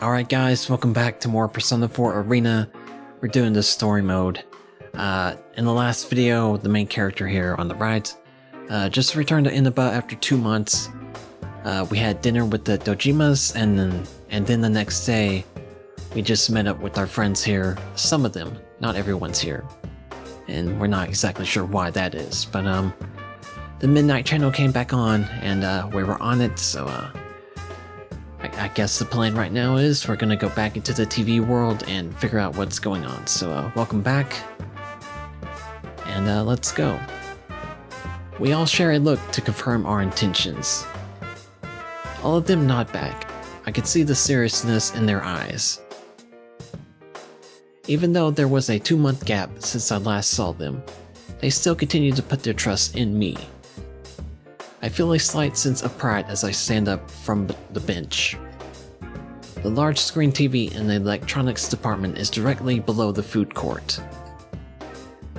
Alright guys, welcome back to more Persona 4 Arena. We're doing the story mode. In the last video, the main character here on the right just returned to Inaba after 2 months. We had dinner with the Dojimas, and then the next day, we just met up with our friends here. Some of them, not everyone's here. And we're not exactly sure why that is, but the Midnight Channel came back on, and we were on it, so I guess the plan right now is we're gonna go back into the TV world and figure out what's going on. So welcome back, and let's go. We all share a look to confirm our intentions. All of them nod back. I could see the seriousness in their eyes. Even though there was a 2-month gap since I last saw them, they still continue to put their trust in me. I feel a slight sense of pride as I stand up from the bench. The large screen TV in the electronics department is directly below the food court.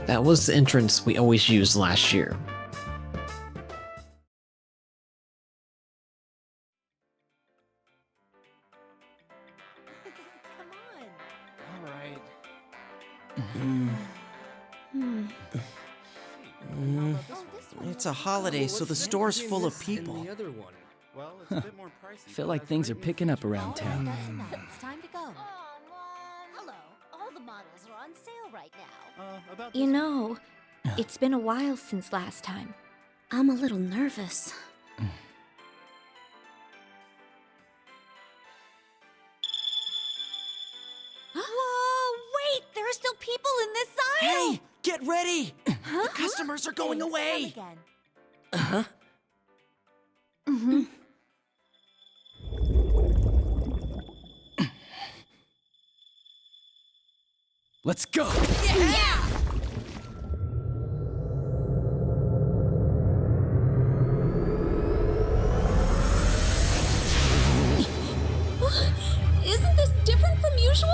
That was the entrance we always used last year. It's a holiday, so the store's full of people. Feel like things are picking up around town. It's time to go. Mom. Hello. All the models are on sale right now. You know, it's been a while since last time. I'm a little nervous. Whoa! Wait! There are still people in this aisle! Hey! Get ready! The customers are going away! Again. Let's go! Yeah! Isn't this different from usual?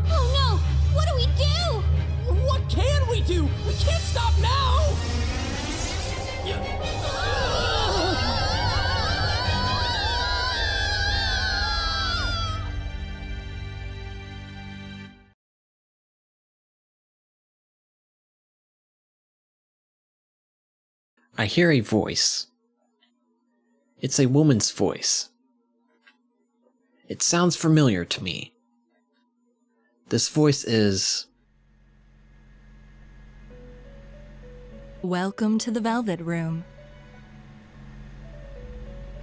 Oh no! What do we do? What can we do? We can't stop now! I hear a voice. It's a woman's voice. It sounds familiar to me. This voice is... Welcome to the Velvet Room.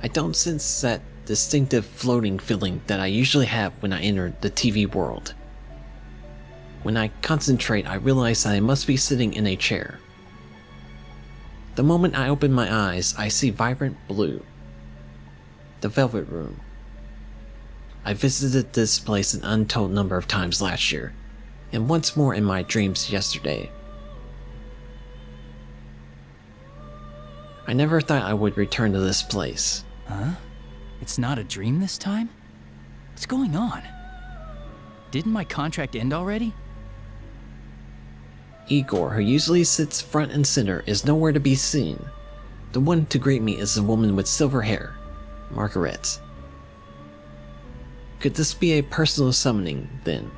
I don't sense that distinctive floating feeling that I usually have when I enter the TV world. When I concentrate, I realize that I must be sitting in a chair. The moment I open my eyes, I see vibrant blue. The Velvet Room. I visited this place an untold number of times last year, and once more in my dreams yesterday. I never thought I would return to this place. Huh? It's not a dream this time? What's going on? Didn't my contract end already? Igor, who usually sits front and center, is nowhere to be seen. The one to greet me is the woman with silver hair, Margaret. Could this be a personal summoning, then?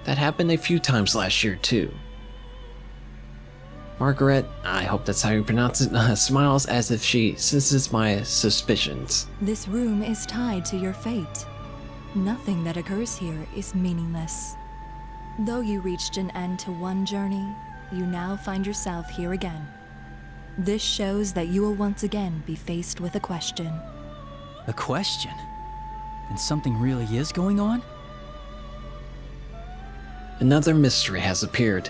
That happened a few times last year, too. Margaret, I hope that's how you pronounce it, smiles as if she senses my suspicions. This room is tied to your fate. Nothing that occurs here is meaningless. Though you reached an end to one journey, you now find yourself here again. This shows that you will once again be faced with a question. A question? And something really is going on? Another mystery has appeared,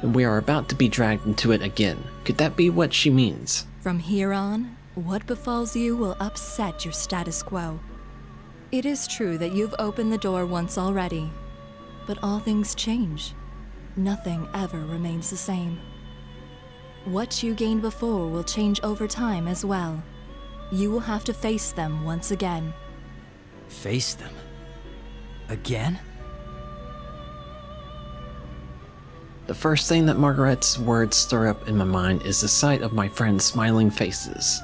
and we are about to be dragged into it again. Could that be what she means? From here on, what befalls you will upset your status quo. It is true that you've opened the door once already, but all things change. Nothing ever remains the same. What you gained before will change over time as well. You will have to face them once again. Face them? Again? The first thing that Margaret's words stir up in my mind is the sight of my friends' smiling faces.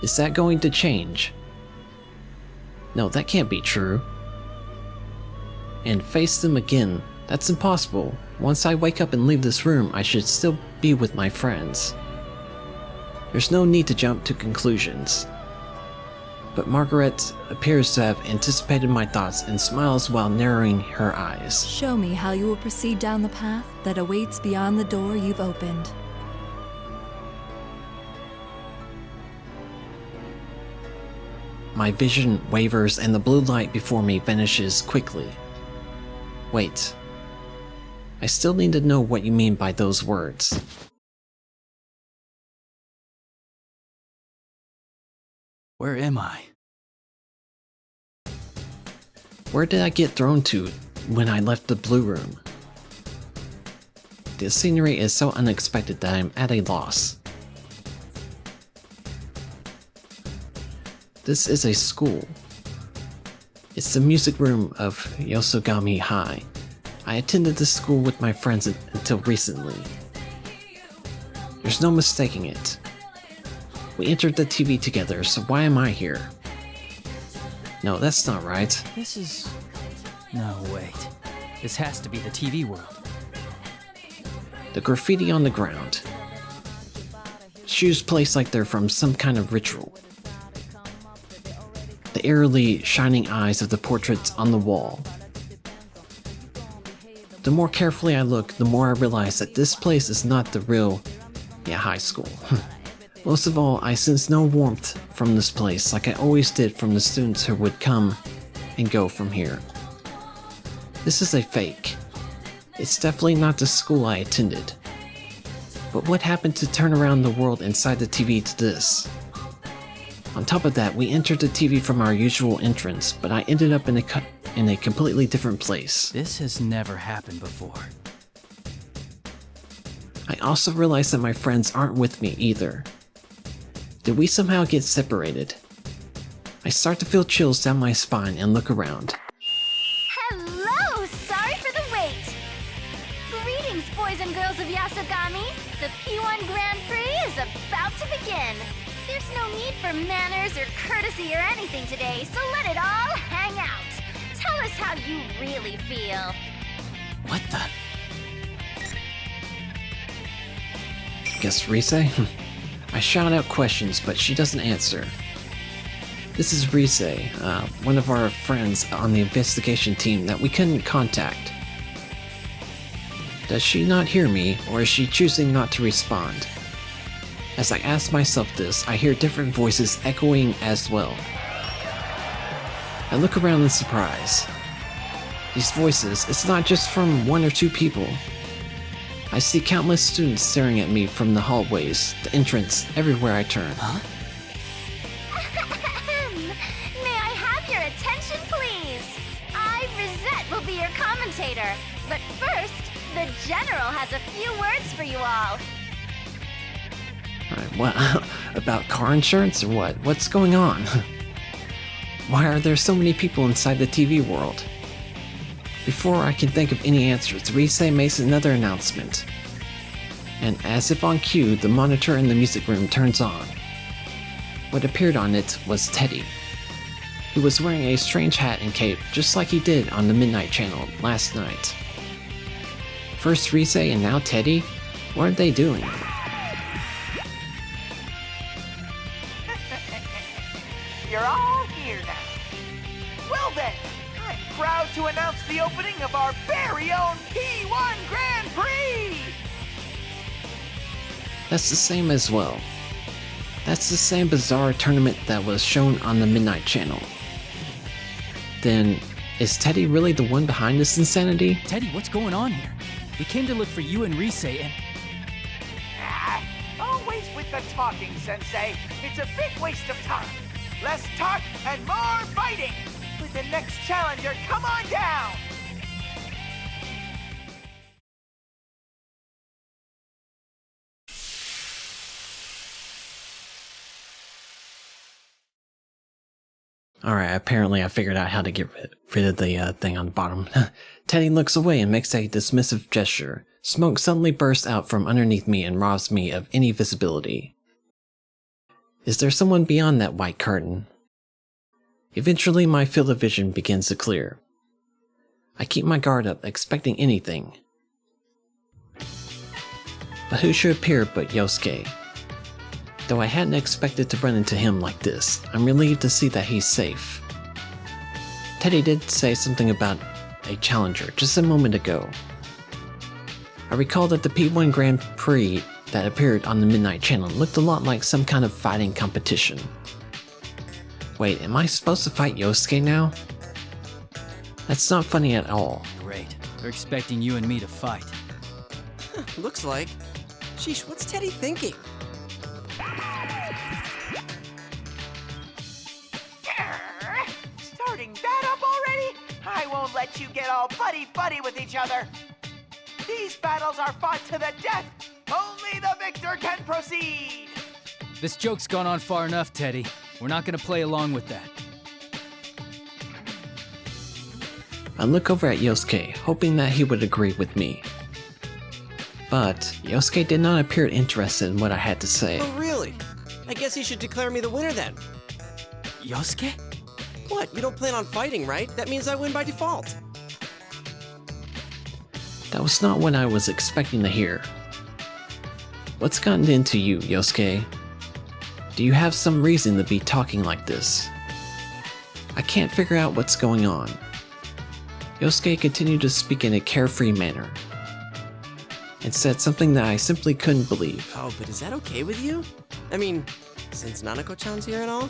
Is that going to change? No, that can't be true. And face them again. That's impossible. Once I wake up and leave this room, I should still be with my friends. There's no need to jump to conclusions. But Margaret appears to have anticipated my thoughts and smiles while narrowing her eyes. Show me how you will proceed down the path that awaits beyond the door you've opened. My vision wavers and the blue light before me vanishes quickly. Wait. I still need to know what you mean by those words. Where am I? Where did I get thrown to when I left the blue room? The scenery is so unexpected that I'm at a loss. This is a school. It's the music room of Yosogami High. I attended this school with my friends until recently. There's no mistaking it. We entered the TV together, so why am I here? No, that's not right. This is... No, wait. This has to be the TV world. The graffiti on the ground. Shoes placed like they're from some kind of ritual. The eerily shining eyes of the portraits on the wall. The more carefully I look, the more I realize that this place is not the real, high school. Most of all, I sense no warmth from this place like I always did from the students who would come and go from here. This is a fake. It's definitely not the school I attended. But what happened to turn around the world inside the TV to this? On top of that, we entered the TV from our usual entrance, but I ended up in a completely different place. This has never happened before. I also realized that my friends aren't with me either. Did we somehow get separated? I start to feel chills down my spine and look around. Hello! Sorry for the wait! Greetings, boys and girls of Yasogami! The P1 Grand Prix is about to begin! There's no need for manners or courtesy or anything today, so let it all hang out! Tell us how you really feel! What the? Guess Rise? I shout out questions, but she doesn't answer. This is Rise, one of our friends on the investigation team that we couldn't contact. Does she not hear me, or is she choosing not to respond? As I ask myself this, I hear different voices echoing as well. I look around in surprise. These voices, it's not just from one or two people. I see countless students staring at me from the hallways, the entrance, everywhere I turn. Huh? May I have your attention, please? I, Rosette, will be your commentator. But first, the General has a few words for you all. Alright, what? About car insurance or what? What's going on? Why are there so many people inside the TV world? Before I can think of any answers, Rise makes another announcement. And as if on cue, the monitor in the music room turns on. What appeared on it was Teddy. He was wearing a strange hat and cape, just like he did on the Midnight Channel last night. First Rise and now Teddy? What are they doing? You're all here now. Well then, I'm proud to announce the opening of our very own P1 Grand Prix! That's the same as well. That's the same bizarre tournament that was shown on the Midnight Channel. Then, is Teddy really the one behind this insanity? Teddy, what's going on here? We came to look for you and Rise and... Ah, always with the talking, Sensei. It's a big waste of time. Less talk and more fighting! With the next challenger, come on down! Alright, apparently I figured out how to get rid of the thing on the bottom. Teddy looks away and makes a dismissive gesture. Smoke suddenly bursts out from underneath me and robs me of any visibility. Is there someone beyond that white curtain? Eventually, my field of vision begins to clear. I keep my guard up, expecting anything. But who should appear but Yosuke? Though I hadn't expected to run into him like this, I'm relieved to see that he's safe. Teddy did say something about a challenger just a moment ago. I recall that the P1 Grand Prix that appeared on the Midnight Channel looked a lot like some kind of fighting competition. Wait, am I supposed to fight Yosuke now? That's not funny at all. Great. They're expecting you and me to fight. Looks like. Sheesh, what's Teddy thinking? Starting that up already? I won't let you get all buddy-buddy with each other. These battles are fought to the death. Only the victor can proceed. This joke's gone on far enough, Teddy. We're not gonna play along with that. I look over at Yosuke, hoping that he would agree with me. But Yosuke did not appear interested in what I had to say. Oh, really? I guess he should declare me the winner then. Yosuke? What? You don't plan on fighting, right? That means I win by default. That was not what I was expecting to hear. What's gotten into you, Yosuke? Do you have some reason to be talking like this? I can't figure out what's going on. Yosuke continued to speak in a carefree manner, and said something that I simply couldn't believe. Oh, but is that okay with you? I mean, since Nanako-chan's here and all?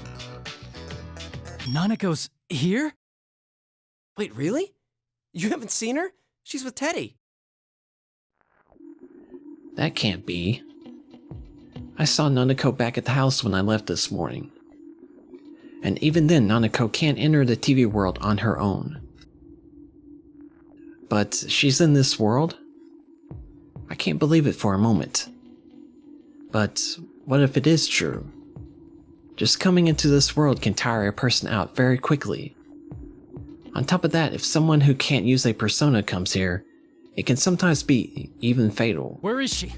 Nanako's here? Wait, really? You haven't seen her? She's with Teddy. That can't be. I saw Nanako back at the house when I left this morning. And even then, Nanako can't enter the TV world on her own. But she's in this world? I can't believe it for a moment. But what if it is true? Just coming into this world can tire a person out very quickly. On top of that, if someone who can't use a persona comes here, it can sometimes be even fatal. Where is she?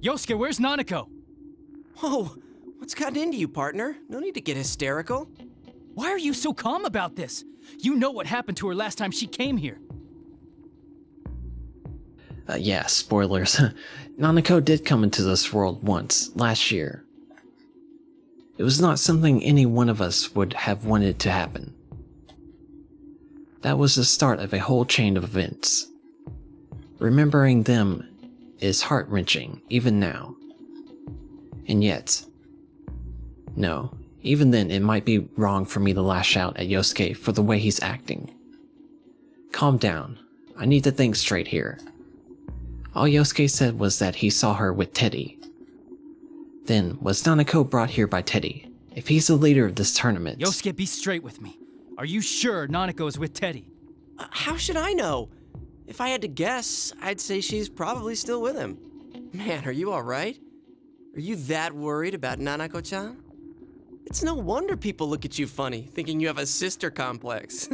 Yosuke, where's Nanako? Whoa, what's gotten into you, partner? No need to get hysterical. Why are you so calm about this? You know what happened to her last time she came here. Yeah, spoilers. Nanako did come into this world once, last year. It was not something any one of us would have wanted to happen. That was the start of a whole chain of events. Remembering them is heart-wrenching, even now. And yet, no, even then it might be wrong for me to lash out at Yosuke for the way he's acting. Calm down, I need to think straight here. All Yosuke said was that he saw her with Teddy. Then, was Nanako brought here by Teddy? If he's the leader of this tournament... Yosuke, be straight with me. Are you sure Nanako is with Teddy? How should I know? If I had to guess, I'd say she's probably still with him. Man, are you alright? Are you that worried about Nanako-chan? It's no wonder people look at you funny, thinking you have a sister complex.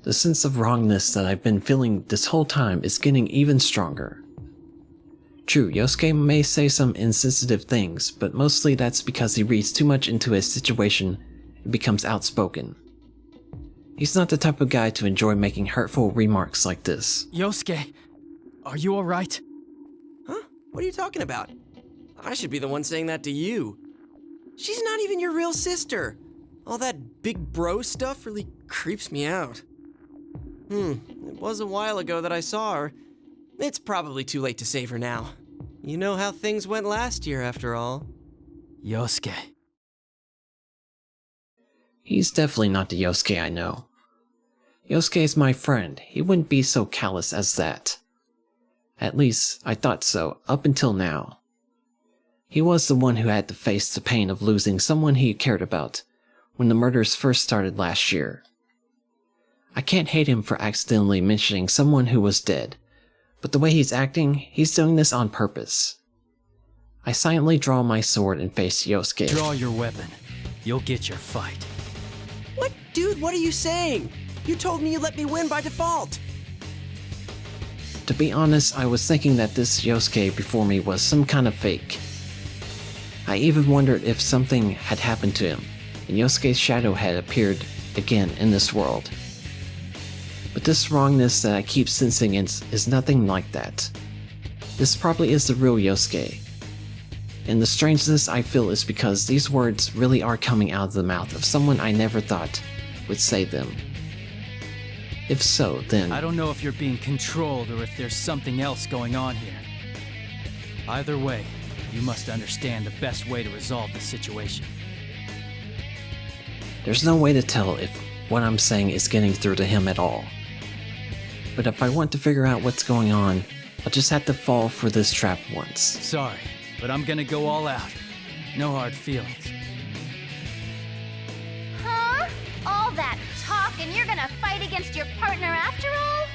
The sense of wrongness that I've been feeling this whole time is getting even stronger. True, Yosuke may say some insensitive things, but mostly that's because he reads too much into a situation and becomes outspoken. He's not the type of guy to enjoy making hurtful remarks like this. Yosuke, are you alright? Huh? What are you talking about? I should be the one saying that to you. She's not even your real sister. All that big bro stuff really creeps me out. It was a while ago that I saw her. It's probably too late to save her now. You know how things went last year, after all. Yosuke. He's definitely not the Yosuke I know. Yosuke's my friend. He wouldn't be so callous as that. At least, I thought so, up until now. He was the one who had to face the pain of losing someone he cared about when the murders first started last year. I can't hate him for accidentally mentioning someone who was dead, but the way he's acting, he's doing this on purpose. I silently draw my sword and face Yosuke. Draw your weapon. You'll get your fight. What? Dude, what are you saying? You told me you let me win by default. To be honest, I was thinking that this Yosuke before me was some kind of fake. I even wondered if something had happened to him, and Yosuke's shadow had appeared again in this world. But this wrongness that I keep sensing is nothing like that. This probably is the real Yosuke. And the strangeness I feel is because these words really are coming out of the mouth of someone I never thought would say them. If so, then... I don't know if you're being controlled or if there's something else going on here. Either way, you must understand the best way to resolve the situation. There's no way to tell if what I'm saying is getting through to him at all. But if I want to figure out what's going on, I'll just have to fall for this trap once. Sorry, but I'm gonna go all out. No hard feelings. Huh? All that talk and you're gonna fight against your partner after all?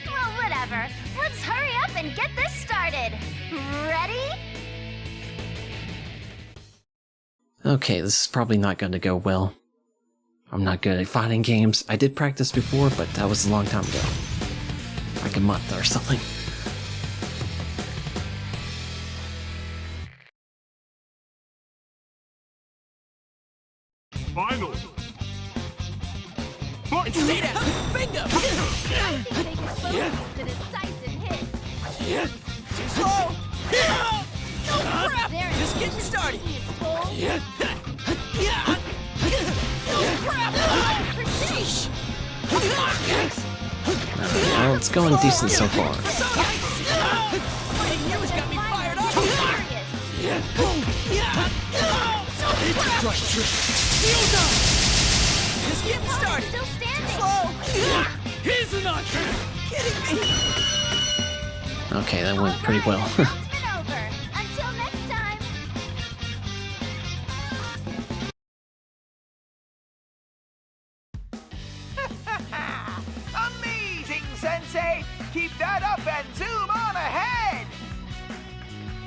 Well, whatever. Let's hurry up and get this started. Ready? Okay, this is probably not going to go well. I'm not good at fighting games. I did practice before, but that was a long time ago. Like a month or something. Final. And stay down! Bingo! I think they can focus to decisive hit. Too slow! No crap! There Just getting started! he is full. No crap! Precision. Well, it's going decent so far. Fighting you has got me fired up! Just getting started! Still standing. Slow! Here's an Kidding me! Okay, that went pretty well. It's been over. Until next time. Amazing, Sensei! Keep that up and zoom on ahead!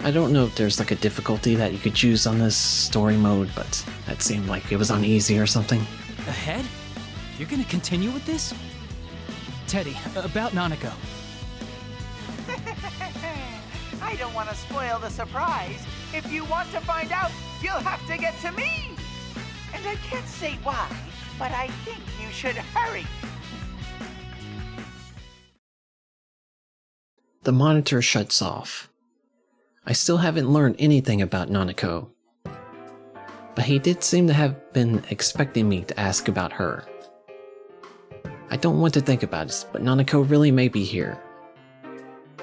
I don't know if there's like a difficulty that you could choose on this story mode, but that seemed like it was on easy or something. Ahead? You're gonna continue with this? Teddy, about Nanako. I don't want to spoil the surprise. If you want to find out, you'll have to get to me. And I can't say why, but I think you should hurry. The monitor shuts off. I still haven't learned anything about Nanako. But he did seem to have been expecting me to ask about her. I don't want to think about it, but Nanako really may be here.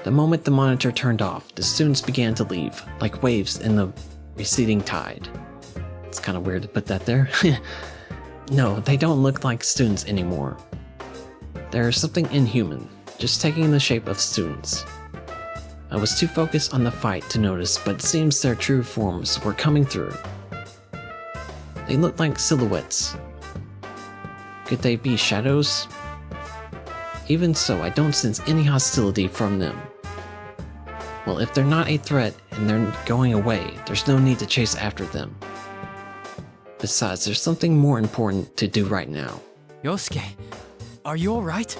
The moment the monitor turned off, the students began to leave, like waves in the receding tide. It's kind of weird to put that there. No, they don't look like students anymore. There's something inhuman, just taking the shape of students. I was too focused on the fight to notice, but it seems their true forms were coming through. They looked like silhouettes. Could they be shadows? Even so, I don't sense any hostility from them. Well, if they're not a threat and they're going away, there's no need to chase after them. Besides, there's something more important to do right now. Yosuke, are you alright?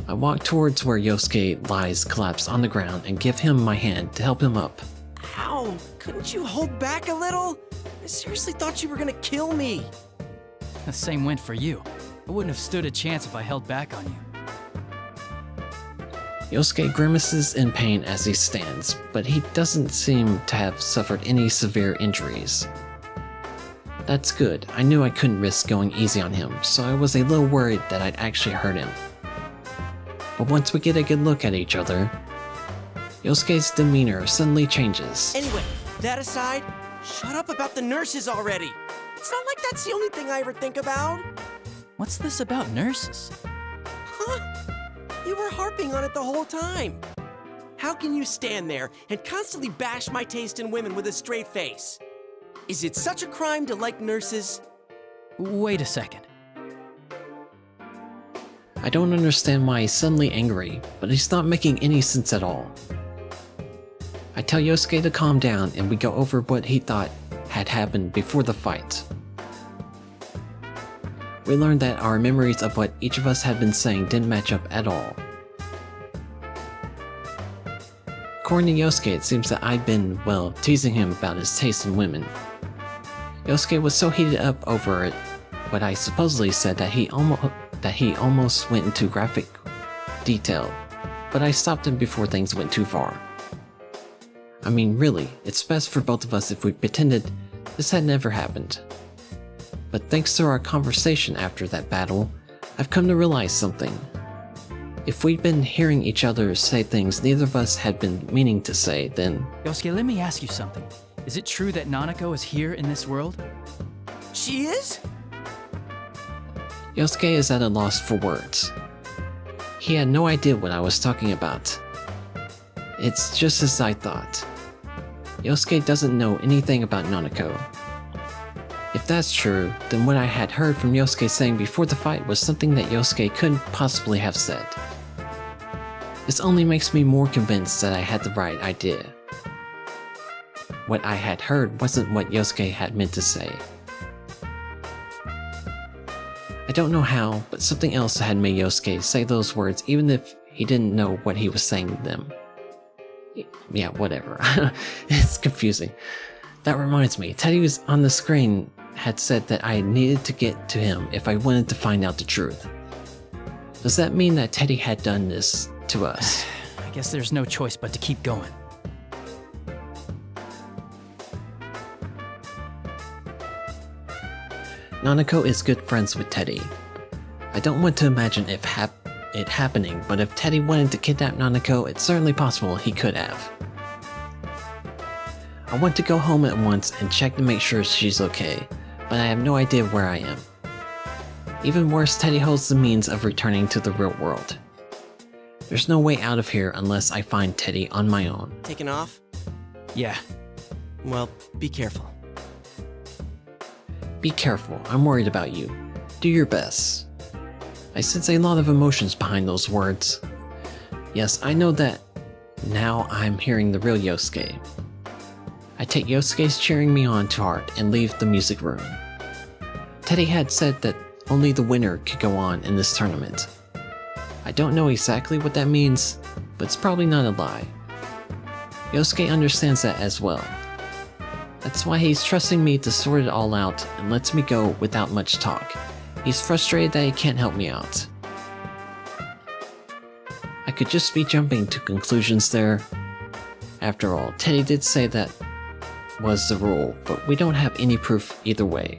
I walk towards where Yosuke lies collapsed on the ground and give him my hand to help him up. Ow! Couldn't you hold back a little? I seriously thought you were gonna kill me. The same went for you. I wouldn't have stood a chance if I held back on you. Yosuke grimaces in pain as he stands, but he doesn't seem to have suffered any severe injuries. That's good. I knew I couldn't risk going easy on him, so I was a little worried that I'd actually hurt him. But once we get a good look at each other, Yosuke's demeanor suddenly changes. Anyway, that aside, shut up about the nurses already. It's not like that's the only thing I ever think about. What's this about nurses? Huh? You were harping on it the whole time. How can you stand there and constantly bash my taste in women with a straight face? Is it such a crime to like nurses? Wait a second. I don't understand why he's suddenly angry, but he's not making any sense at all. I tell Yosuke to calm down and we go over what he thought had happened before the fight. We learned that our memories of what each of us had been saying didn't match up at all. According to Yosuke, it seems that I'd been, well, teasing him about his taste in women. Yosuke was so heated up over it, what I supposedly said that he almost went into graphic detail, but I stopped him before things went too far. I mean, really, it's best for both of us if we pretended this had never happened. But thanks to our conversation after that battle, I've come to realize something. If we'd been hearing each other say things neither of us had been meaning to say, then... Yosuke, let me ask you something. Is it true that Nanako is here in this world? She is? Yosuke is at a loss for words. He had no idea what I was talking about. It's just as I thought. Yosuke doesn't know anything about Nanako. If that's true, then what I had heard from Yosuke saying before the fight was something that Yosuke couldn't possibly have said. This only makes me more convinced that I had the right idea. What I had heard wasn't what Yosuke had meant to say. I don't know how, but something else had made Yosuke say those words even if he didn't know what he was saying to them. Yeah, whatever. It's confusing. That reminds me, Teddy was on the screen had said that I needed to get to him if I wanted to find out the truth. Does that mean that Teddy had done this to us? I guess there's no choice but to keep going. Nanako is good friends with Teddy. I don't want to imagine it happening, but if Teddy wanted to kidnap Nanako, it's certainly possible he could have. I want to go home at once and check to make sure she's okay, but I have no idea where I am. Even worse, Teddy holds the means of returning to the real world. There's no way out of here unless I find Teddy on my own. Taking off? Yeah. Well, be careful. Be careful, I'm worried about you. Do your best. I sense a lot of emotions behind those words. Yes, I know that now I'm hearing the real Yosuke. I take Yosuke's cheering me on to heart and leave the music room. Teddy had said that only the winner could go on in this tournament. I don't know exactly what that means, but it's probably not a lie. Yosuke understands that as well. That's why he's trusting me to sort it all out and lets me go without much talk. He's frustrated that he can't help me out. I could just be jumping to conclusions there. After all, Teddy did say that was the rule, but we don't have any proof either way.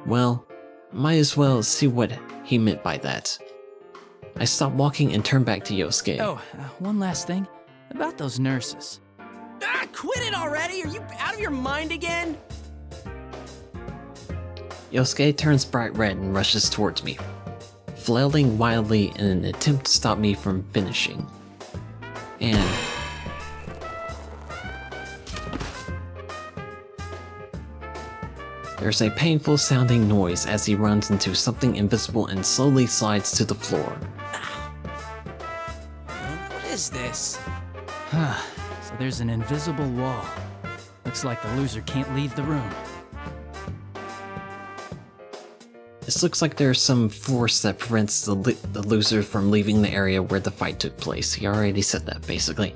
Well, might as well see what he meant by that. I stopped walking and turned back to Yosuke. Oh, one last thing. About those nurses. Ah, quit it already! Are you out of your mind again? Yosuke turns bright red and rushes towards me, flailing wildly in an attempt to stop me from finishing. And... there's a painful sounding noise as he runs into something invisible and slowly slides to the floor. What is this? So there's an invisible wall. Looks like the loser can't leave the room. This looks like there's some force that prevents the loser from leaving the area where the fight took place. He already said that, basically.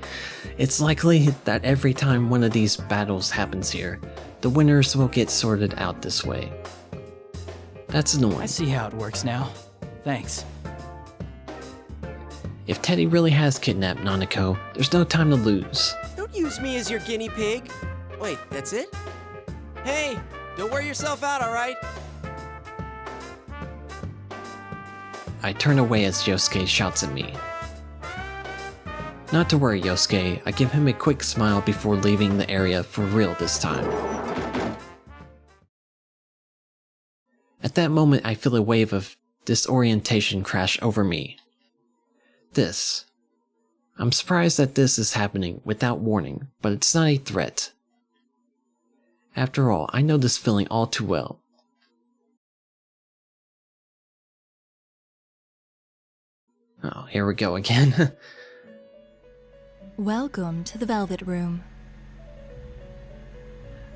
It's likely that every time one of these battles happens here, the winners will get sorted out this way. That's annoying. I see how it works now. Thanks. If Teddy really has kidnapped Nanako, there's no time to lose. Don't use me as your guinea pig. Wait, that's it? Hey, don't wear yourself out, alright? I turn away as Yosuke shouts at me. Not to worry, Yosuke. I give him a quick smile before leaving the area for real this time. At that moment, I feel a wave of disorientation crash over me. I'm surprised that this is happening without warning, but it's not a threat. After all, I know this feeling all too well. Oh, here we go again. Welcome to the Velvet Room.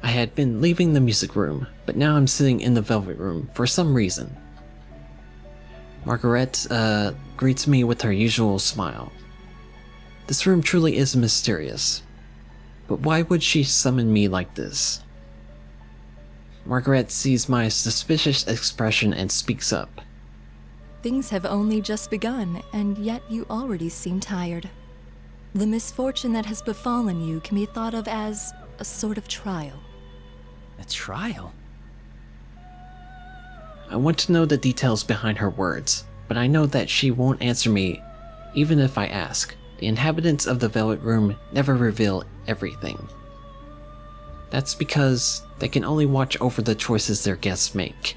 I had been leaving the music room, but now I'm sitting in the Velvet Room for some reason. Margaret greets me with her usual smile. This room truly is mysterious. But why would she summon me like this? Margaret sees my suspicious expression and speaks up. Things have only just begun, and yet you already seem tired. The misfortune that has befallen you can be thought of as a sort of trial. A trial? I want to know the details behind her words, but I know that she won't answer me even if I ask. The inhabitants of the Velvet Room never reveal everything. That's because they can only watch over the choices their guests make.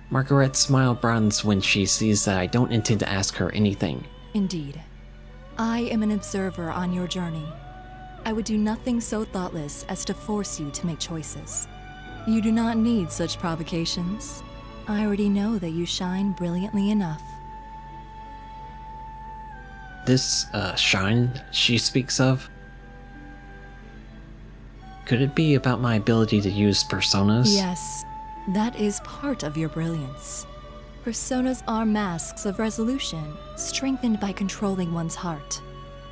Margaret's smile broadens when she sees that I don't intend to ask her anything. Indeed. I am an observer on your journey. I would do nothing so thoughtless as to force you to make choices. You do not need such provocations. I already know that you shine brilliantly enough. This, shine she speaks of? Could it be about my ability to use personas? Yes, that is part of your brilliance. Personas are masks of resolution, strengthened by controlling one's heart,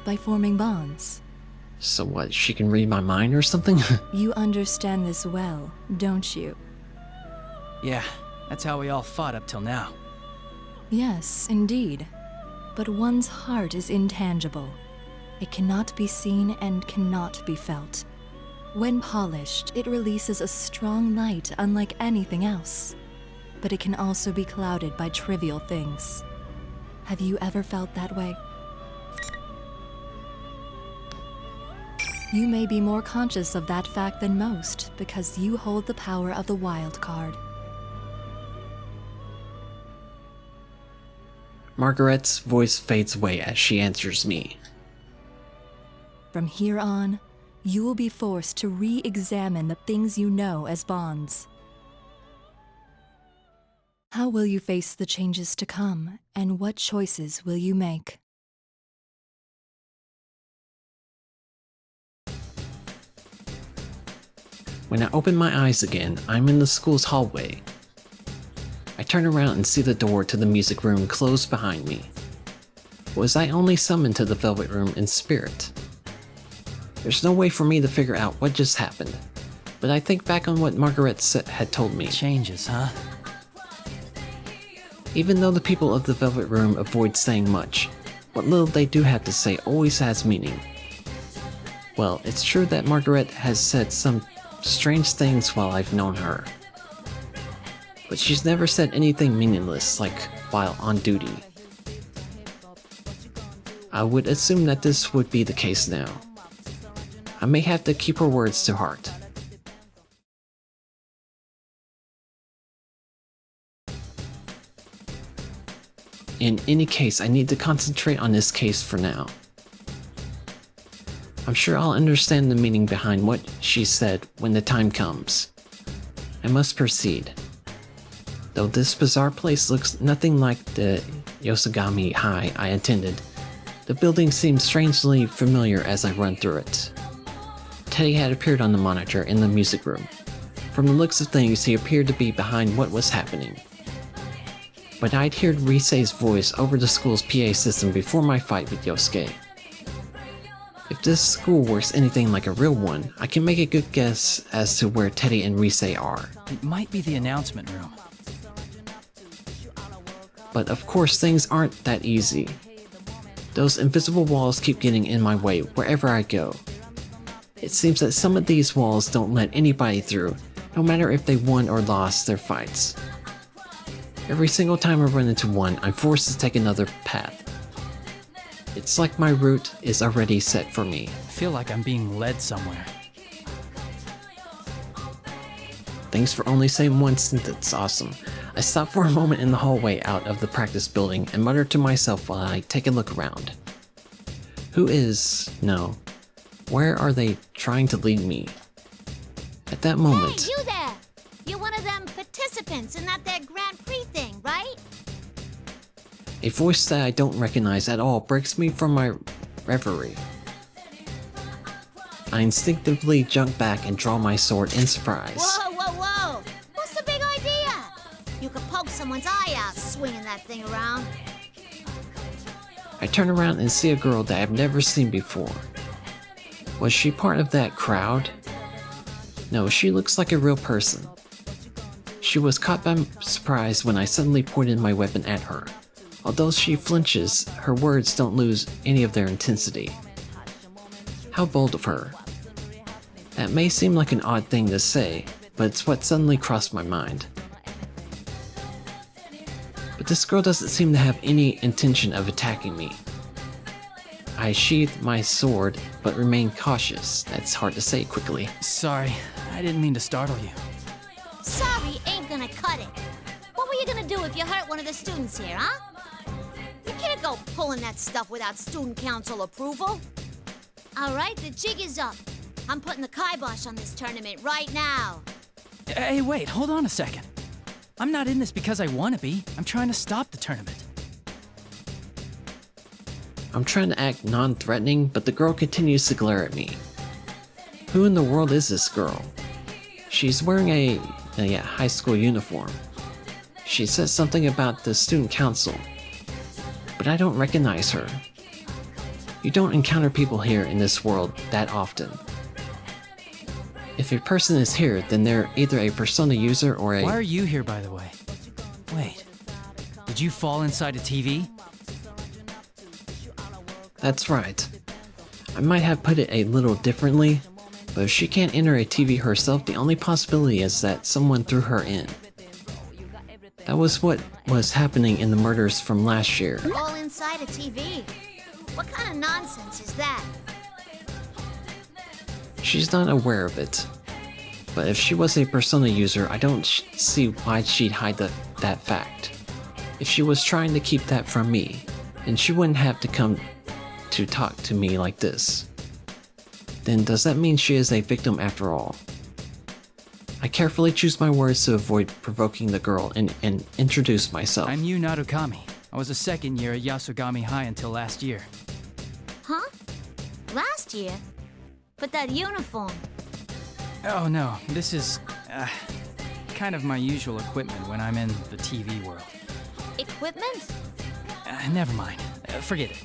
by forming bonds. So what, she can read my mind or something? You understand this well, don't you? Yeah, that's how we all fought up till now. Yes, indeed. But one's heart is intangible. It cannot be seen and cannot be felt. When polished, it releases a strong light unlike anything else. But it can also be clouded by trivial things. Have you ever felt that way? You may be more conscious of that fact than most because you hold the power of the wild card. Margaret's voice fades away as she answers me. From here on, you will be forced to re-examine the things you know as bonds. How will you face the changes to come, and what choices will you make? When I open my eyes again, I'm in the school's hallway. I turn around and see the door to the music room closed behind me. Was I only summoned to the Velvet Room in spirit? There's no way for me to figure out what just happened, but I think back on what Margaret had told me. Changes, huh? Even though the people of the Velvet Room avoid saying much, what little they do have to say always has meaning. Well, it's true that Margaret has said some strange things while I've known her. But she's never said anything meaningless, like while on duty. I would assume that this would be the case now. I may have to keep her words to heart. In any case, I need to concentrate on this case for now. I'm sure I'll understand the meaning behind what she said when the time comes. I must proceed. Though this bizarre place looks nothing like the Yosagami High I attended, the building seems strangely familiar as I run through it. Teddy had appeared on the monitor in the music room. From the looks of things, he appeared to be behind what was happening. But I'd heard Risei's voice over the school's PA system before my fight with Yosuke. If this school works anything like a real one, I can make a good guess as to where Teddy and Risei are. It might be the announcement room. But of course things aren't that easy. Those invisible walls keep getting in my way wherever I go. It seems that some of these walls don't let anybody through, no matter if they won or lost their fights. Every single time I run into one, I'm forced to take another path. It's like my route is already set for me. I feel like I'm being led somewhere. Thanks for only saying one sentence, awesome. I stop for a moment in the hallway out of the practice building and mutter to myself while I take a look around. Where are they trying to lead me? At that moment... Hey, you there! You're one of them participants in that Grand Prix thing, right? A voice that I don't recognize at all breaks me from my reverie. I instinctively jump back and draw my sword in surprise. Whoa, whoa, whoa! What's the big idea? You could poke someone's eye out swinging that thing around. I turn around and see a girl that I've never seen before. Was she part of that crowd? No, she looks like a real person. She was caught by surprise when I suddenly pointed my weapon at her. Although she flinches, her words don't lose any of their intensity. How bold of her. That may seem like an odd thing to say, but it's what suddenly crossed my mind. But this girl doesn't seem to have any intention of attacking me. I sheathed my sword, but remained cautious. That's hard to say quickly. Sorry, I didn't mean to startle you. Sorry ain't gonna cut it. What were you gonna do if you hurt one of the students here, huh? You can't go pulling that stuff without student council approval. All right, the jig is up. I'm putting the kibosh on this tournament right now. Hey, wait, hold on a second. I'm not in this because I want to be. I'm trying to stop the tournament. I'm trying to act non-threatening, but the girl continues to glare at me. Who in the world is this girl? She's wearing a high school uniform. She says something about the student council, but I don't recognize her. You don't encounter people here in this world that often. If a person is here, then they're either a Persona user or a... Why are you here, by the way? Wait, did you fall inside a TV? That's right. I might have put it a little differently, but if she can't enter a TV herself, the only possibility is that someone threw her in. That was what was happening in the murders from last year. All inside a TV? What kind of nonsense is that? She's not aware of it. But if she was a Persona user, I don't see why she'd hide that fact. If she was trying to keep that from me, then she wouldn't have to come to talk to me like this. Then does that mean she is a victim after all? I carefully choose my words to avoid provoking the girl and introduce myself. I'm Yu Narukami. I was a second year at Yasogami High until last year. Huh? Last year? But that uniform. Oh no, this is kind of my usual equipment when I'm in the TV world. Equipment? Never mind. Forget it.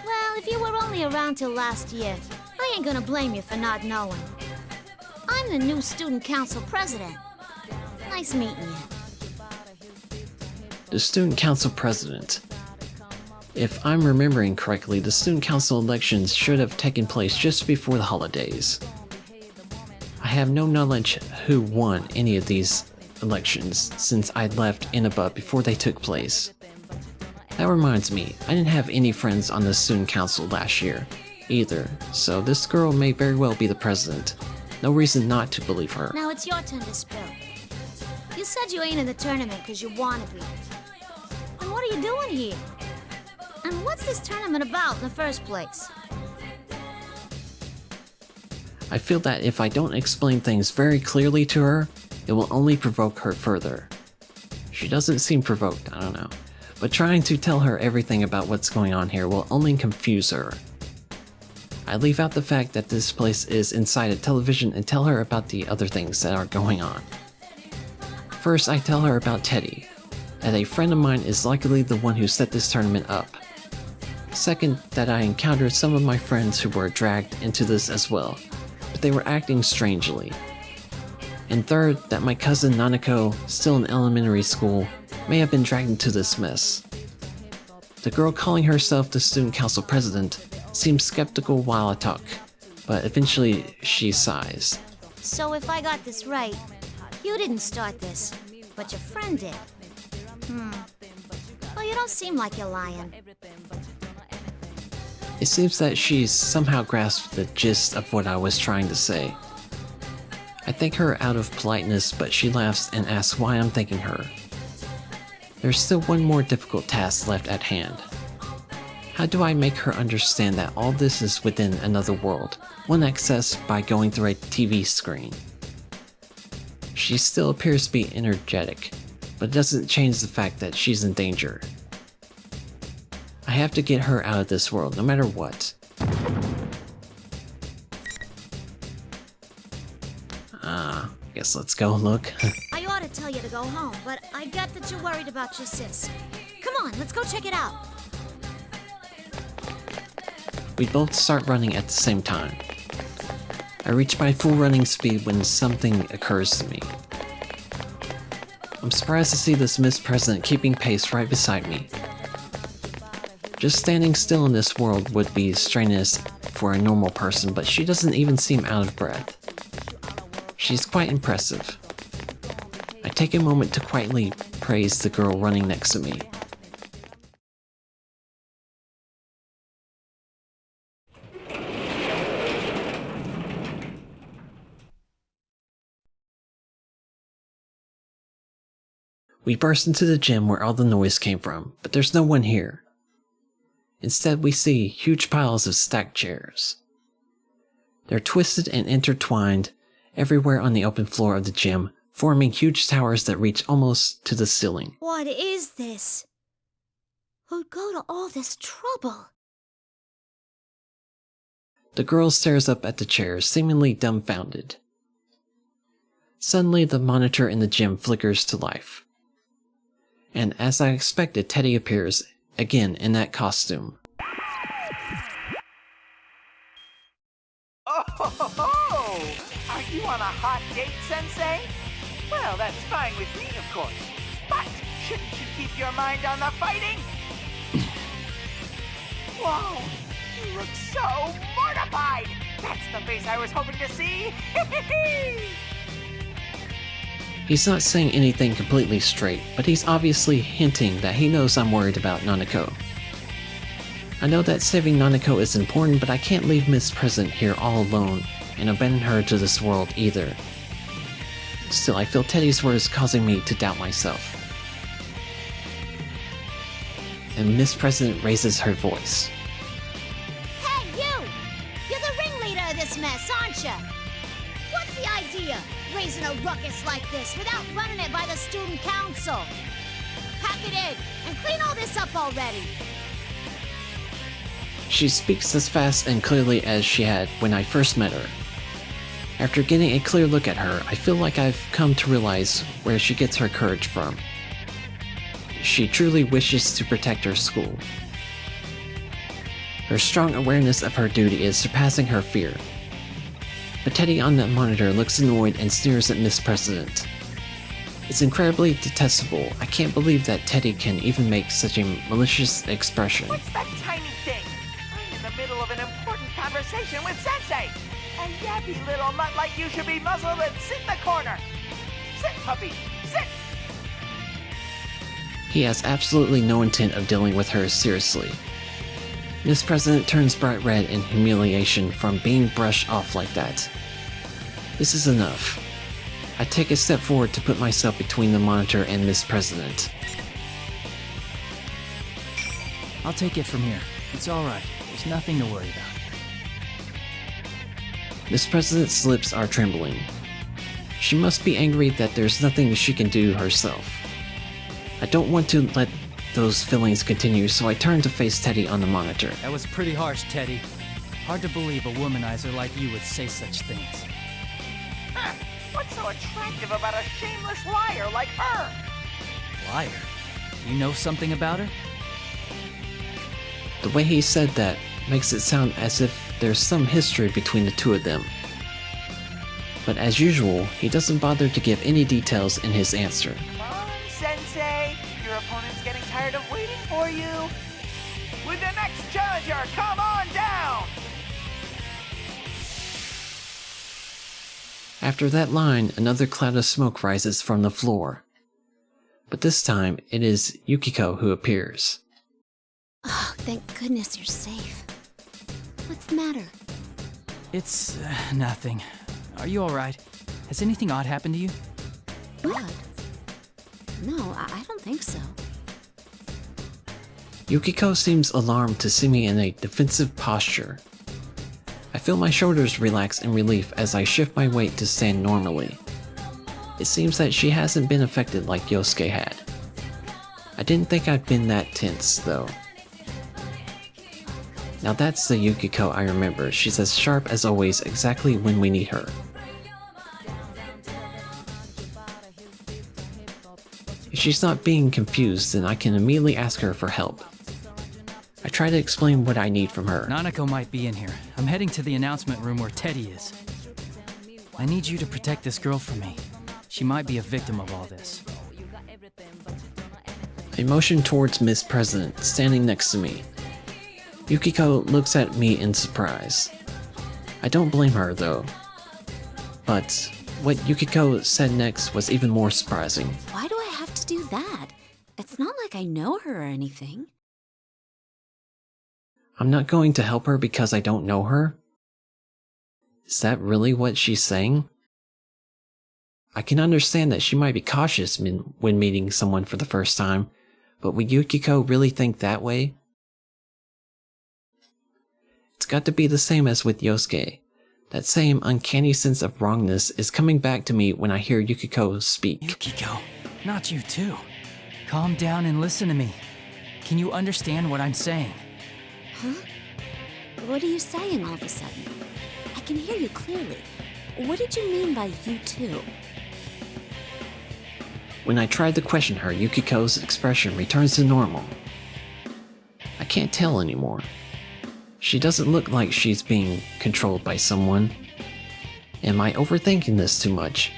Well, if you were only around till last year, I ain't gonna blame you for not knowing. I'm the new student council president. Nice meeting you. The student council president. If I'm remembering correctly, the student council elections should have taken place just before the holidays. I have no knowledge who won any of these elections since I left Inaba before they took place. That reminds me, I didn't have any friends on the student council last year either, so this girl may very well be the president. No reason not to believe her. Now it's your turn to spill. You said you ain't in the tournament because you want to be. And what are you doing here? And what's this tournament about in the first place? I feel that if I don't explain things very clearly to her, it will only provoke her further. She doesn't seem provoked, I don't know. But trying to tell her everything about what's going on here will only confuse her. I leave out the fact that this place is inside a television and tell her about the other things that are going on. First, I tell her about Teddy, that a friend of mine is likely the one who set this tournament up. Second, that I encountered some of my friends who were dragged into this as well, but they were acting strangely. And third, that my cousin Nanako, still in elementary school, may have been dragged into this mess. The girl calling herself the student council president seems skeptical while I talk, but eventually she sighs. So if I got this right, you didn't start this, but your friend did. Well, you don't seem like you're lying. It seems that she's somehow grasped the gist of what I was trying to say. I thank her out of politeness, but she laughs and asks why I'm thanking her. There's still one more difficult task left at hand. How do I make her understand that all this is within another world, one accessed by going through a TV screen? She still appears to be energetic, but it doesn't change the fact that she's in danger. I have to get her out of this world, no matter what. Guess let's go look. I ought to tell you to go home, but I get that you're worried about your sis. Come on, let's go check it out. We both start running at the same time. I reach my full running speed when something occurs to me. I'm surprised to see this Miss President keeping pace right beside me. Just standing still in this world would be strenuous for a normal person, but she doesn't even seem out of breath. She's quite impressive. I take a moment to quietly praise the girl running next to me. We burst into the gym where all the noise came from, but there's no one here. Instead, we see huge piles of stacked chairs. They're twisted and intertwined everywhere on the open floor of the gym, forming huge towers that reach almost to the ceiling. What is this? Who'd go to all this trouble? The girl stares up at the chairs, seemingly dumbfounded. Suddenly, the monitor in the gym flickers to life. And as I expected, Teddy appears, again in that costume. Oh, are you on a hot date, Sensei? Well, that's fine with me, of course. But shouldn't you keep your mind on the fighting? Whoa, you look so mortified. That's the face I was hoping to see. He's not saying anything completely straight, but he's obviously hinting that he knows I'm worried about Nanako. I know that saving Nanako is important, but I can't leave Miss President here all alone and abandon her to this world either. Still, I feel Teddy's words causing me to doubt myself. And Miss President raises her voice. Hey, you! You're the ringleader of this mess, aren't you? What's the idea? Raising a ruckus like this without running it by the student council. Pack it in and clean all this up already. She speaks as fast and clearly as she had when I first met her. After getting a clear look at her, I feel like I've come to realize where she gets her courage from. She truly wishes to protect her school. Her strong awareness of her duty is surpassing her fear. But Teddy on the monitor looks annoyed and sneers at Miss President. It's incredibly detestable. I can't believe that Teddy can even make such a malicious expression. What's that tiny thing? I'm in the middle of an important conversation with Sensei. A yappy little mutt like you should be muzzled and sit in the corner. Sit, puppy, sit! He has absolutely no intent of dealing with her seriously. Miss President turns bright red in humiliation from being brushed off like that. This is enough. I take a step forward to put myself between the monitor and Miss President. I'll take it from here. It's alright. There's nothing to worry about. Miss President's lips are trembling. She must be angry that there's nothing she can do herself. I don't want to let those feelings continue, so I turn to face Teddy on the monitor. That was pretty harsh, Teddy. Hard to believe a womanizer like you would say such things. Huh. What's so attractive about a shameless liar like her? Liar? You know something about her? The way he said that makes it sound as if there's some history between the two of them. But as usual, he doesn't bother to give any details in his answer. Come on, Sensei. Your opponent's getting tired of waiting for you. With the next challenger, come on down! After that line, another cloud of smoke rises from the floor. But this time, it is Yukiko who appears. Oh, thank goodness you're safe. What's the matter? It's nothing. Are you alright? Has anything odd happened to you? What? No, I don't think so. Yukiko seems alarmed to see me in a defensive posture. I feel my shoulders relax in relief as I shift my weight to stand normally. It seems that she hasn't been affected like Yosuke had. I didn't think I'd been that tense, though. Now that's the Yukiko I remember. She's as sharp as always exactly when we need her. If she's not being confused, then I can immediately ask her for help. I try to explain what I need from her. Nanako might be in here. I'm heading to the announcement room where Teddy is. I need you to protect this girl from me. She might be a victim of all this. I motion towards Miss President, standing next to me. Yukiko looks at me in surprise. I don't blame her, though. But what Yukiko said next was even more surprising. Why do I have to do that? It's not like I know her or anything. I'm not going to help her because I don't know her? Is that really what she's saying? I can understand that she might be cautious when meeting someone for the first time, but would Yukiko really think that way? It's got to be the same as with Yosuke. That same uncanny sense of wrongness is coming back to me when I hear Yukiko speak. Yukiko, not you too. Calm down and listen to me. Can you understand what I'm saying? Huh? What are you saying all of a sudden? I can hear you clearly. What did you mean by you too? When I tried to question her, Yukiko's expression returns to normal. I can't tell anymore. She doesn't look like she's being controlled by someone. Am I overthinking this too much?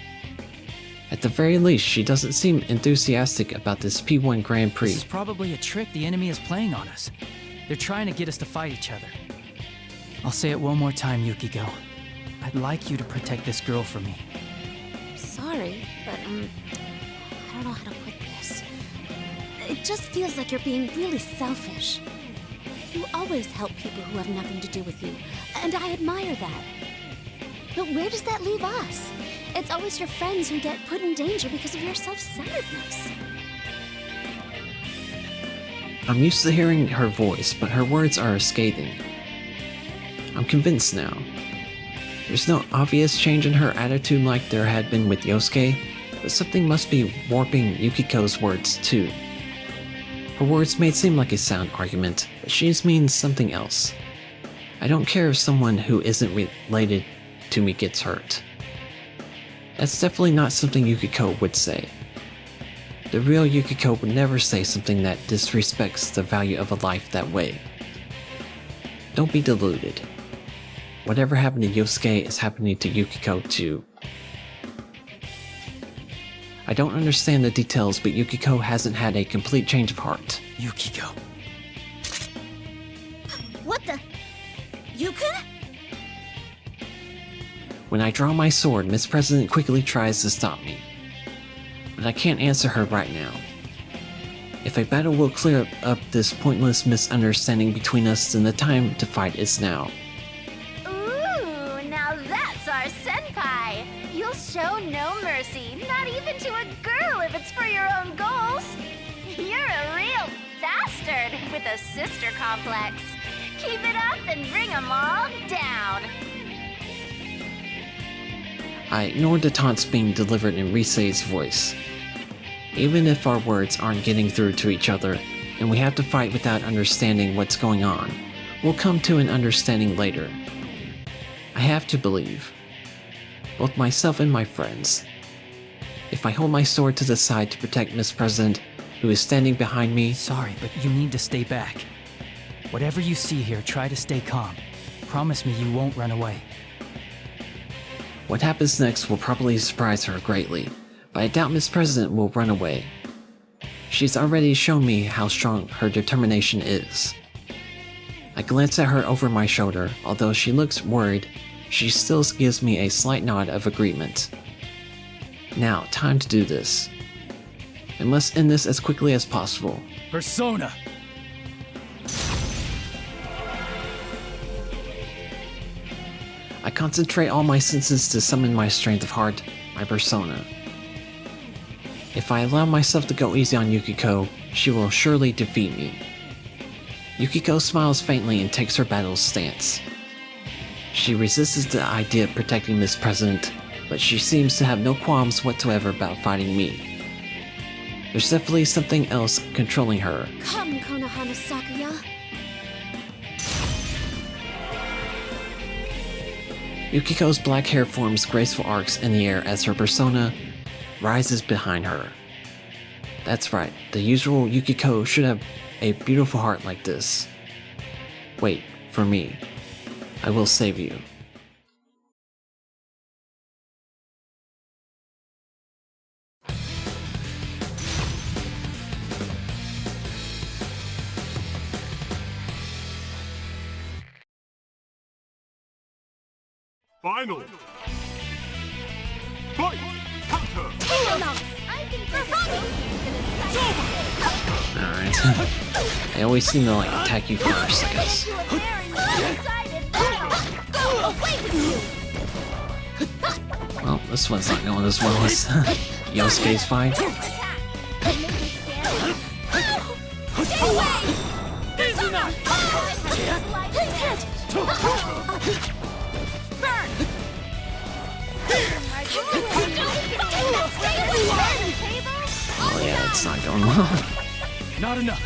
At the very least, she doesn't seem enthusiastic about this P1 Grand Prix. This is probably a trick the enemy is playing on us. They're trying to get us to fight each other. I'll say it one more time, Yukiko. I'd like you to protect this girl for me. Sorry, but I don't know how to put this. It just feels like you're being really selfish. You always help people who have nothing to do with you, and I admire that. But where does that leave us? It's always your friends who get put in danger because of your self-centeredness. I'm used to hearing her voice, but her words are scathing. I'm convinced now. There's no obvious change in her attitude like there had been with Yosuke, but something must be warping Yukiko's words too. Her words may seem like a sound argument, but she means something else. I don't care if someone who isn't related to me gets hurt. That's definitely not something Yukiko would say. The real Yukiko would never say something that disrespects the value of a life that way. Don't be deluded. Whatever happened to Yosuke is happening to Yukiko too. I don't understand the details, but Yukiko hasn't had a complete change of heart. Yukiko. What the? Yuka? When I draw my sword, Miss President quickly tries to stop me. But I can't answer her right now. If a battle will clear up this pointless misunderstanding between us, then the time to fight is now. Ooh, now that's our senpai. You'll show no mercy, not even to a girl if it's for your own goals. You're a real bastard with a sister complex. Keep it up and bring them all down. I ignored the taunts being delivered in Risei's voice. Even if our words aren't getting through to each other, and we have to fight without understanding what's going on, we'll come to an understanding later. I have to believe. Both myself and my friends. If I hold my sword to the side to protect Miss President, who is standing behind me... Sorry, but you need to stay back. Whatever you see here, try to stay calm. Promise me you won't run away. What happens next will probably surprise her greatly, but I doubt Miss President will run away. She's already shown me how strong her determination is. I glance at her over my shoulder. Although she looks worried, she still gives me a slight nod of agreement. Now, time to do this. I must end this as quickly as possible. Persona! I concentrate all my senses to summon my strength of heart, my persona. If I allow myself to go easy on Yukiko, she will surely defeat me. Yukiko smiles faintly and takes her battle stance. She resists the idea of protecting Miss President, but she seems to have no qualms whatsoever about fighting me. There's definitely something else controlling her. Come, Konohana Sakuya. Yukiko's black hair forms graceful arcs in the air as her persona rises behind her. That's right, the usual Yukiko should have a beautiful heart like this. Wait for me. I will save you. Final. Fight! Counter! Alright. They always seem to like attack you first, I guess. Well, this one's not going as well as Yosuke's fight. Oh yeah, it's not going well. Not enough.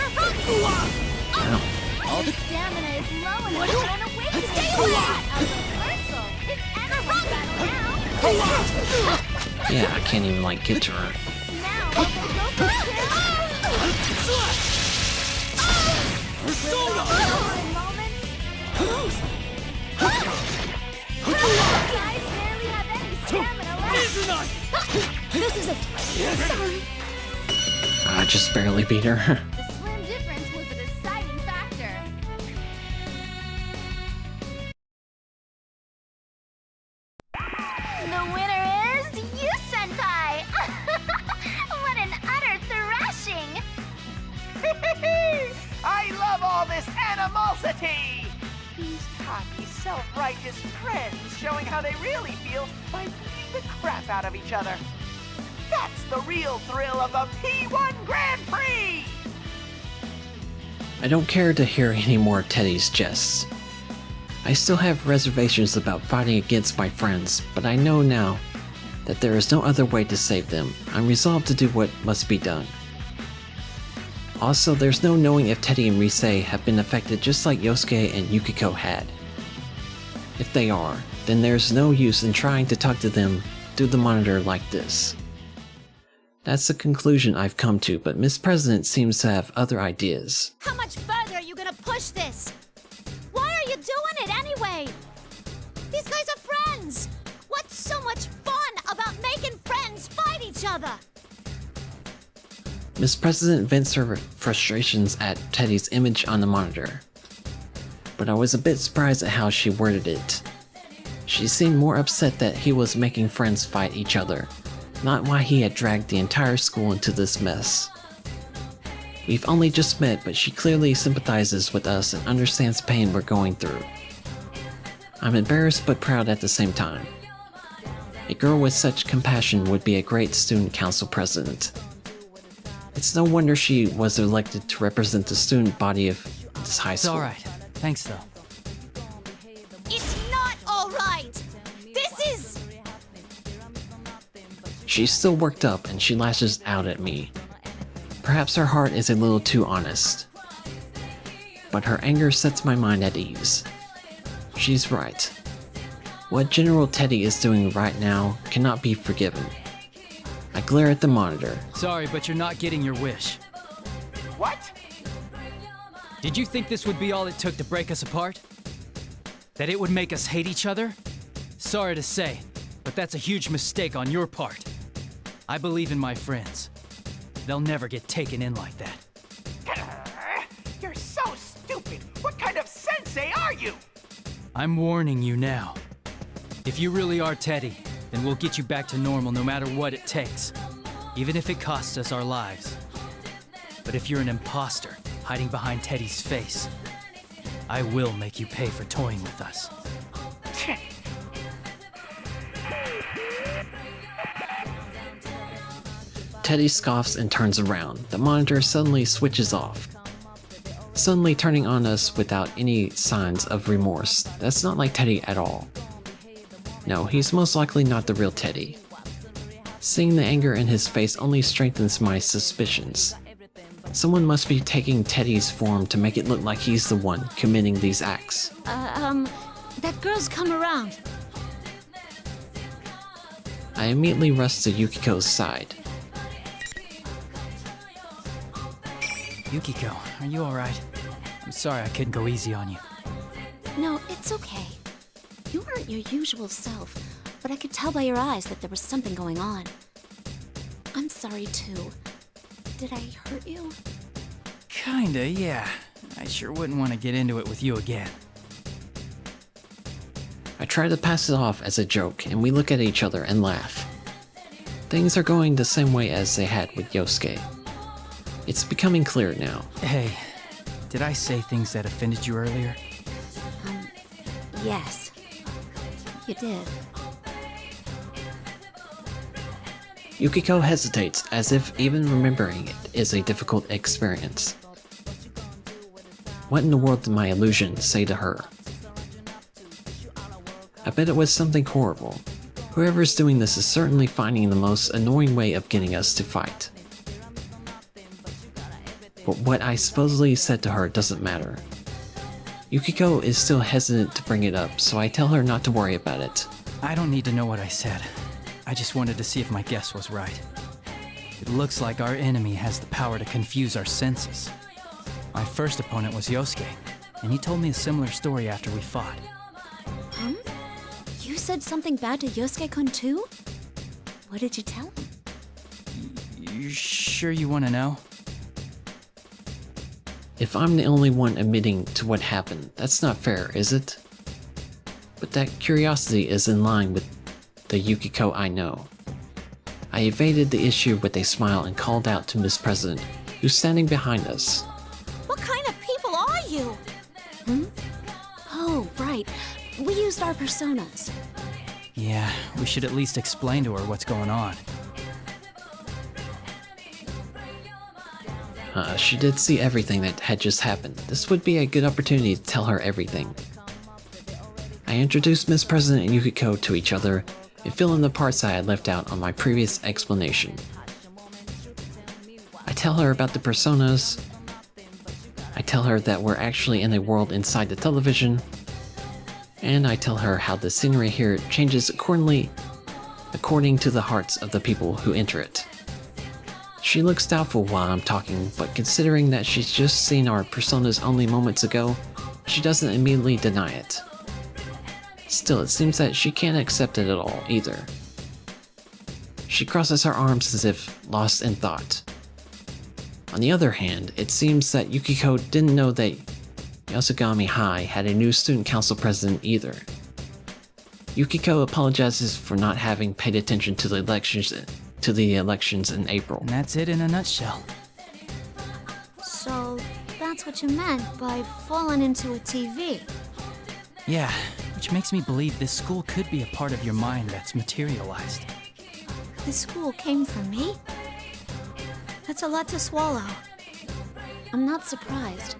Ow. All the stamina is low and we're on a wait. Stay away! It's Ana's battle now. Yeah, I can't even like get to her. Now we'll go for a kill. Guys barely have any stamina left. This is it. Sorry. I just barely beat her. The slim difference was a deciding factor. The winner is you, Senpai! What an utter thrashing! I love all this animosity! These cocky, self-righteous friends showing how they really feel by beating the crap out of each other. That's the real thrill of the P1 Grand Prix! I don't care to hear any more of Teddy's jests. I still have reservations about fighting against my friends, but I know now that there is no other way to save them. I'm resolved to do what must be done. Also, there's no knowing if Teddy and Rise have been affected just like Yosuke and Yukiko had. If they are, then there's no use in trying to talk to them through the monitor like this. That's the conclusion I've come to, but Miss President seems to have other ideas. How much further are you gonna push this? Why are you doing it anyway? These guys are friends! What's so much fun about making friends fight each other? Miss President vents her frustrations at Teddy's image on the monitor. But I was a bit surprised at how she worded it. She seemed more upset that he was making friends fight each other, not why he had dragged the entire school into this mess. We've only just met, but she clearly sympathizes with us and understands the pain we're going through. I'm embarrassed but proud at the same time. A girl with such compassion would be a great student council president. It's no wonder she was elected to represent the student body of this high It's school. alright. Thanks, though. It's not alright! This is... She's still worked up and she lashes out at me. Perhaps her heart is a little too honest. But her anger sets my mind at ease. She's right. What General Teddy is doing right now cannot be forgiven. I glare at the monitor. Sorry, but you're not getting your wish. What? Did you think this would be all it took to break us apart? That it would make us hate each other? Sorry to say, but that's a huge mistake on your part. I believe in my friends. They'll never get taken in like that. You're so stupid! What kind of sensei are you? I'm warning you now. If you really are Teddy, then we'll get you back to normal no matter what it takes. Even if it costs us our lives. But if you're an imposter, hiding behind Teddy's face, I will make you pay for toying with us. Teddy scoffs and turns around. The monitor suddenly switches off, suddenly turning on us without any signs of remorse. That's not like Teddy at all. No, he's most likely not the real Teddy. Seeing the anger in his face only strengthens my suspicions. Someone must be taking Teddy's form to make it look like he's the one committing these acts. That girl's come around. I immediately rush to Yukiko's side. Yukiko, are you alright? I'm sorry I couldn't go easy on you. No, it's okay. You weren't your usual self, but I could tell by your eyes that there was something going on. I'm sorry too. Did I hurt you? Kinda, yeah. I sure wouldn't want to get into it with you again. I try to pass it off as a joke, and we look at each other and laugh. Things are going the same way as they had with Yosuke. It's becoming clear now. Hey, did I say things that offended you earlier? Yes. You did. Yukiko hesitates, as if even remembering it is a difficult experience. What in the world did my illusion say to her? I bet it was something horrible. Whoever's doing this is certainly finding the most annoying way of getting us to fight. But what I supposedly said to her doesn't matter. Yukiko is still hesitant to bring it up, so I tell her not to worry about it. I don't need to know what I said. I just wanted to see if my guess was right. It looks like our enemy has the power to confuse our senses. My first opponent was Yosuke, and he told me a similar story after we fought. You said something bad to Yosuke-kun too? What did you tell him? You sure you want to know? If I'm the only one admitting to what happened, that's not fair, is it? But that curiosity is in line with the Yukiko I know. I evaded the issue with a smile and called out to Miss President, who's standing behind us. What kind of people are you? Oh, right. We used our personas. Yeah, we should at least explain to her what's going on. She did see everything that had just happened. This would be a good opportunity to tell her everything. I introduced Miss President and Yukiko to each other and fill in the parts I had left out on my previous explanation. I tell her about the personas. I tell her that we're actually in a world inside the television. And I tell her how the scenery here changes according to the hearts of the people who enter it. She looks doubtful while I'm talking, but considering that she's just seen our personas only moments ago, she doesn't immediately deny it. Still, it seems that she can't accept it at all, either. She crosses her arms as if lost in thought. On the other hand, it seems that Yukiko didn't know that Yasogami High had a new student council president either. Yukiko apologizes for not having paid attention to the elections in April. And that's it in a nutshell. So, that's what you meant by falling into a TV. Yeah, which makes me believe this school could be a part of your mind that's materialized. This school came from me? That's a lot to swallow. I'm not surprised.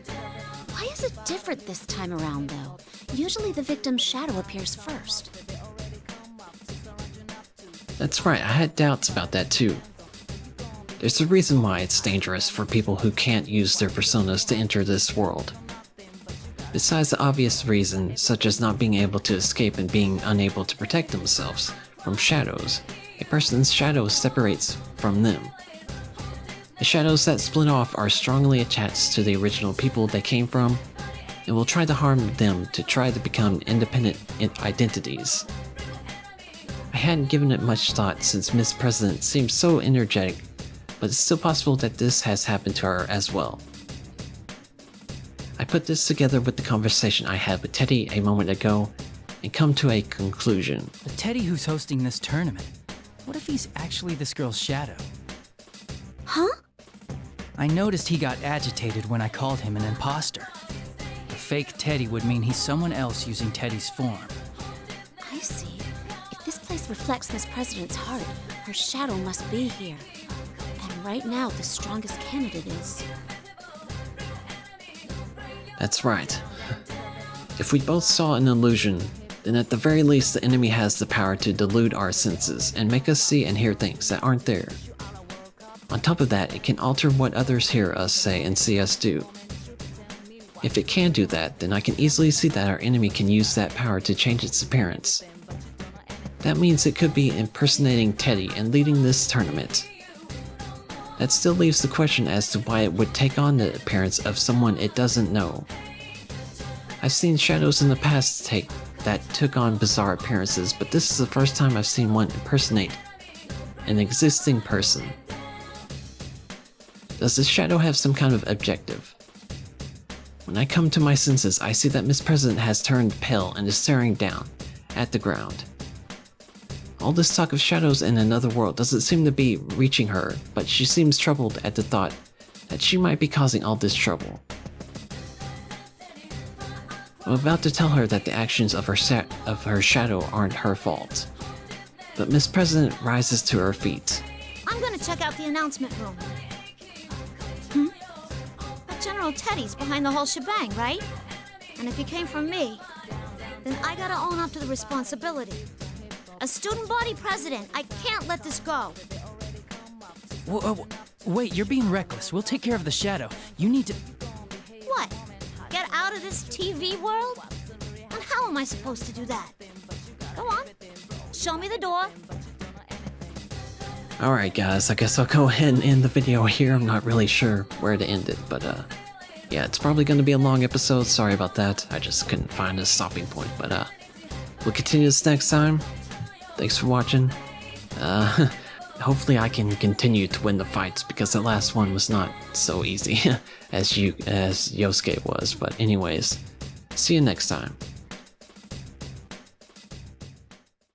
Why is it different this time around, though? Usually the victim's shadow appears first. That's right, I had doubts about that too. There's a reason why it's dangerous for people who can't use their personas to enter this world. Besides the obvious reason, such as not being able to escape and being unable to protect themselves from shadows, a person's shadow separates from them. The shadows that split off are strongly attached to the original people they came from, and will try to harm them to try to become independent identities. I hadn't given it much thought since Miss President seems so energetic, but it's still possible that this has happened to her as well. I put this together with the conversation I had with Teddy a moment ago, and come to a conclusion. But Teddy who's hosting this tournament, what if he's actually this girl's shadow? Huh? I noticed he got agitated when I called him an imposter. A fake Teddy would mean he's someone else using Teddy's form. I see. If this place reflects Miss President's heart, her shadow must be here. And right now, the strongest candidate is... That's right. If we both saw an illusion, then at the very least the enemy has the power to delude our senses and make us see and hear things that aren't there. On top of that, it can alter what others hear us say and see us do. If it can do that, then I can easily see that our enemy can use that power to change its appearance. That means it could be impersonating Teddy and leading this tournament. That still leaves the question as to why it would take on the appearance of someone it doesn't know. I've seen shadows in the past that took on bizarre appearances, but this is the first time I've seen one impersonate an existing person. Does this shadow have some kind of objective? When I come to my senses, I see that Miss President has turned pale and is staring down, at the ground. All this talk of shadows in another world doesn't seem to be reaching her, but she seems troubled at the thought that she might be causing all this trouble. I'm about to tell her that the actions of her shadow aren't her fault. But Miss President rises to her feet. I'm gonna check out the announcement room. But General Teddy's behind the whole shebang, right? And if he came from me, then I gotta own up to the responsibility. As student body president, I can't let this go. Wait, you're being reckless. We'll take care of the shadow. You need to... What? Get out of this TV world? And how am I supposed to do that? Go on. Show me the door. Alright guys, I guess I'll go ahead and end the video here. I'm not really sure where to end it, but yeah, it's probably going to be a long episode. Sorry about that. I just couldn't find a stopping point, but we'll continue this next time. Thanks for watching. Hopefully I can continue to win the fights, because the last one was not so easy as Yosuke was. But anyways, see you next time.